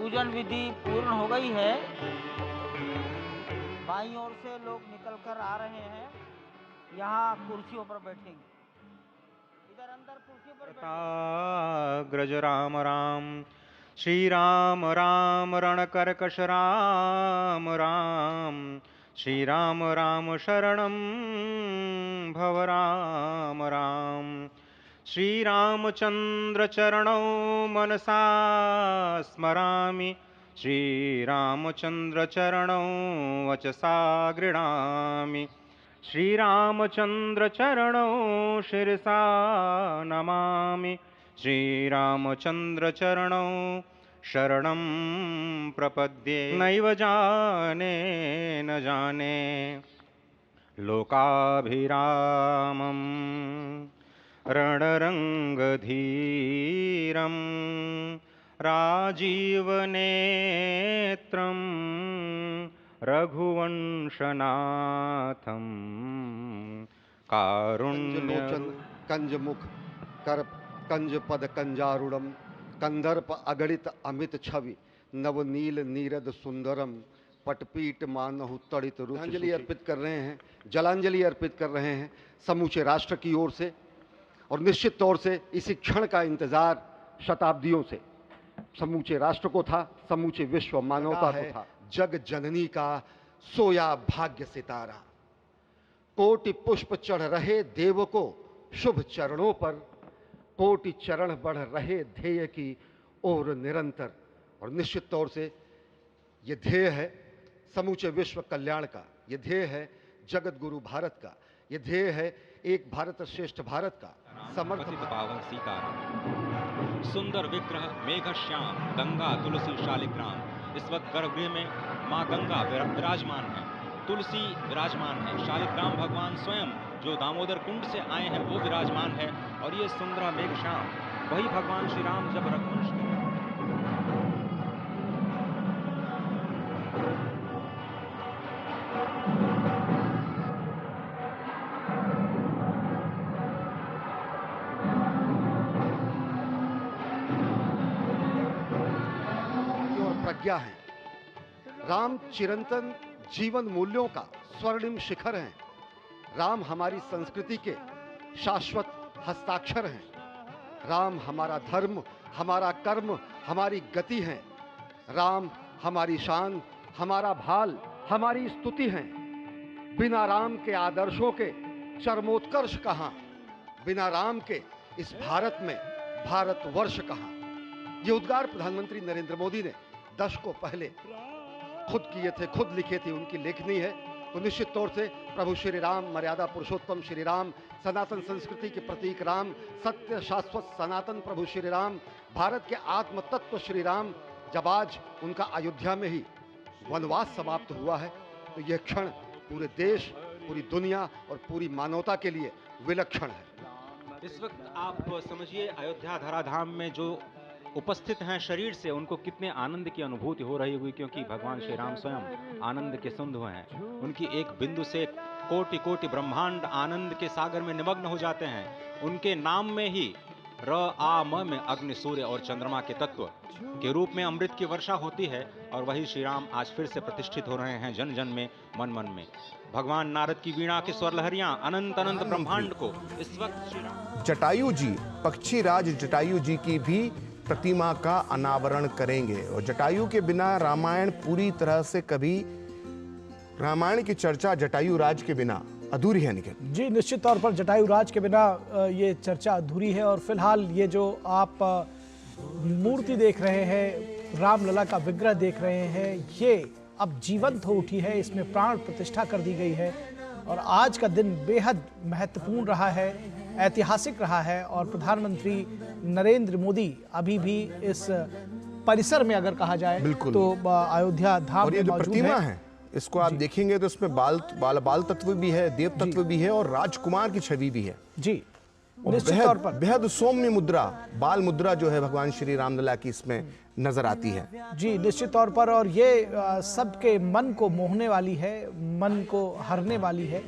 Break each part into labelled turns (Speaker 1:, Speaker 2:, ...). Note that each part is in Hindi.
Speaker 1: पूजन विधि पूर्ण हो गई है। बाईं ओर से लोग निकल कर आ रहे हैं, यहाँ कुर्सियों पर बैठेंगे। इधर अंदर कुर्सियों पर
Speaker 2: ग्रज राम राम, श्री राम राम रणकर्कश राम राम, श्री राम राम शरणं भव राम राम। श्री रामचंद्र चरणौ मनसा स्मरामि, श्री रामचंद्र चरणौ वचसा गृह्णामि। श्री रामचंद्र चरणौ शिरसा नमामि, श्री रामचंद्र चरणौ शरणं प्रपद्ये। नैव जाने न जाने लोकाभिरामं रणरंगधीरं राजीवनेत्रं रघुवंशनाथं
Speaker 3: कंजलोचन कंजमुख कर कंजपद कंजारुणम, कंदर्प अगणित अमित छवि, नवनील नीरद सुंदरम, पटपीट मानहु तड़ित रुचि। जलांजलि अर्पित कर रहे हैं, जलांजलि अर्पित कर रहे हैं समूचे राष्ट्र की ओर से। और निश्चित तौर से इसी क्षण का इंतजार शताब्दियों से समूचे राष्ट्र को था, समूचे विश्व मानवता को था। जग जननी का सोया भाग्य सितारा, कोटि पुष्प चढ़ रहे देव को शुभ चरणों पर, कोटि चरण बढ़ रहे ध्येय की ओर निरंतर। और निश्चित तौर से ये ध्येय है समूचे विश्व कल्याण का, ये ध्येय है जगत गुरु भारत का, ये ध्येय है एक भारत श्रेष्ठ भारत का।
Speaker 2: समर्पित पावन सीताराम, सुंदर विग्रह मेघश्याम, गंगा तुलसी शालिग्राम। इस वक्त गर्भगृह में माँ गंगा विराजमान है, तुलसी विराजमान है, शालिग्राम भगवान स्वयं जो दामोदर कुंड से आए हैं वो विराजमान है। और ये सुंदर मेघश्याम वही भगवान श्री राम जब रघुवंश के
Speaker 3: प्रज्ञा है। राम चिरंतन जीवन मूल्यों का स्वर्णिम शिखर हैं। राम हमारी संस्कृति के शाश्वत हस्ताक्षर हैं। राम हमारा धर्म, हमारा कर्म, हमारी गति हैं। राम हमारी शान, हमारा भाल, हमारी स्तुति हैं। बिना राम के आदर्शों के चरमोत्कर्ष कहाँ, बिना राम के इस भारत में भारतवर्ष कहाँ। ये उद्गार प्रधानमंत्री नरेंद्र मोदी ने दशकों पहले खुद किए थे, खुद लिखे थे, उनकी लेखनी है। तो निश्चित तौर से प्रभु श्री राम, मर्यादा पुरुषोत्तम श्री राम, सनातन संस्कृति के प्रतीक राम, सत्य शाश्वत सनातन प्रभु श्री राम, भारत के आत्म तत्व श्री राम, जब आज उनका अयोध्या में ही वनवास समाप्त हुआ है, तो यह क्षण पूरे देश, पूरी दुनिया और पूरी मानवता के लिए विलक्षण है।
Speaker 2: इस वक्त आप समझिए अयोध्या धराधाम में जो उपस्थित हैं शरीर से, उनको कितने आनंद की अनुभूति हो रही होगी, क्योंकि भगवान श्री राम स्वयं आनंद के सिंधु हैं। उनकी एक बिंदु से कोटि कोटि ब्रह्मांड आनंद के सागर में निमग्न हो जाते हैं। उनके नाम में ही र आ म में अग्नि, सूर्य और चंद्रमा के तत्व के रूप में अमृत की वर्षा होती है। और वही श्री राम आज फिर से प्रतिष्ठित हो रहे हैं जन जन में, मन मन में। भगवान नारद की वीणा की स्वर लहरियां अनंत अनंत ब्रह्मांड को इस वक्त श्री राम
Speaker 4: जटायु जी, पक्षी राज जटायु जी की भी प्रतिमा का अनावरण करेंगे। और जटायु के बिना रामायण पूरी तरह से कभी, रामायण की चर्चा जटायु राज के बिना अधूरी है। निखिल
Speaker 5: जी, निश्चित तौर पर जटायु राज के बिना ये चर्चा अधूरी है। और फिलहाल ये जो आप मूर्ति देख रहे हैं, रामलला का विग्रह देख रहे हैं, ये अब जीवंत हो उठी है, इसमें प्राण प्रतिष्ठा कर दी गई है। और आज का दिन बेहद महत्वपूर्ण रहा है, ऐतिहासिक रहा है। और प्रधानमंत्री नरेंद्र मोदी अभी भी इस परिसर में अगर कहा जाए तो अयोध्या धाम
Speaker 4: और ये जो प्रतिमा है, इसको आप देखेंगे तो इसमें बाल तत्व भी है, देव तत्व भी है और राजकुमार की छवि भी है।
Speaker 5: जी, निश्चित तौर पर
Speaker 4: बेहद सौम्य मुद्रा, बाल मुद्रा जो है भगवान श्री रामलला की इसमें नजर आती है।
Speaker 5: जी, निश्चित तौर पर। और ये सबके मन को मोहने वाली है, मन को हरने वाली है।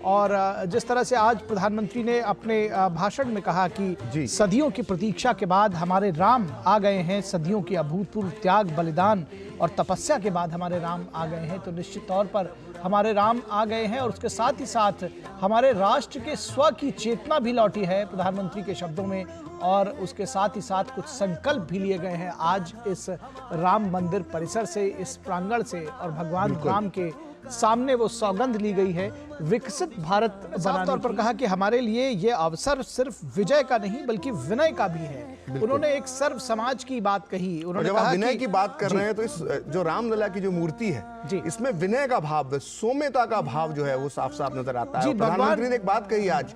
Speaker 5: और जिस तरह से आज प्रधानमंत्री ने अपने भाषण में कहा कि
Speaker 4: जी।
Speaker 5: सदियों की प्रतीक्षा के बाद हमारे राम आ गए हैं, सदियों की अभूतपूर्व त्याग बलिदान और तपस्या के बाद हमारे राम आ गए हैं, तो निश्चित तौर पर हमारे राम आ गए हैं और उसके साथ ही साथ हमारे राष्ट्र के स्व की चेतना भी लौटी है प्रधानमंत्री के शब्दों में, और उसके साथ ही साथ कुछ संकल्प भी लिए गए हैं आज इस राम मंदिर परिसर से, इस प्रांगण से, और भगवान राम के सामने वो सौगंध ली गई है विकसित भारत। साफ तौर पर कहा कि हमारे लिए ये अवसर सिर्फ विजय का नहीं बल्कि विनय का भी है। उन्होंने एक सर्व समाज की बात कही। उन्होंने
Speaker 4: जब
Speaker 5: कहा
Speaker 4: आप विनय
Speaker 5: कि
Speaker 4: की बात कर रहे हैं तो इस जो रामलला की जो मूर्ति है
Speaker 5: जी।
Speaker 4: इसमें विनय का भाव, सौम्यता का भाव जो है वो साफ साफ नजर आता है।
Speaker 5: जी,
Speaker 4: और प्रधानमंत्री ने एक बात कही आज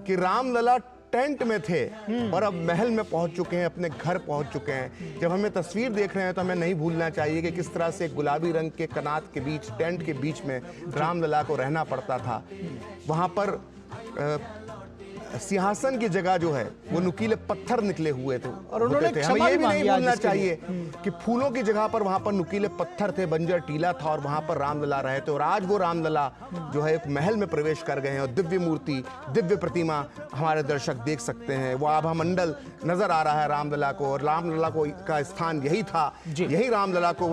Speaker 4: कि रामलला टेंट में थे और अब महल में पहुंच चुके हैं, अपने घर पहुंच चुके हैं। जब हमें तस्वीर देख रहे हैं तो हमें नहीं भूलना चाहिए कि किस तरह से गुलाबी रंग के कनात के बीच, टेंट के बीच में रामलला को रहना पड़ता था। वहां पर सिंहासन की जगह जो है वो नुकीले पत्थर निकले हुए थे
Speaker 5: और उन्होंने
Speaker 4: हमें
Speaker 5: क्षमा
Speaker 4: ये
Speaker 5: भी
Speaker 4: भी नहीं
Speaker 5: मांगी आज
Speaker 4: भूलना
Speaker 5: इसके लिए।
Speaker 4: चाहिए कि फूलों की जगह पर वहां पर नुकीले पत्थर थे, बंजर टीला था और वहां पर रामलला रहे थे। और आज वो रामलला जो है एक महल में प्रवेश कर गए हैं और दिव्य मूर्ति, दिव्य प्रतिमा हमारे दर्शक देख सकते हैं। वो आभा मंडल नजर आ रहा है रामलला को, और रामलला को का स्थान यही था, यही रामलला को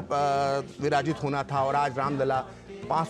Speaker 4: विराजित होना था। और आज रामलला 5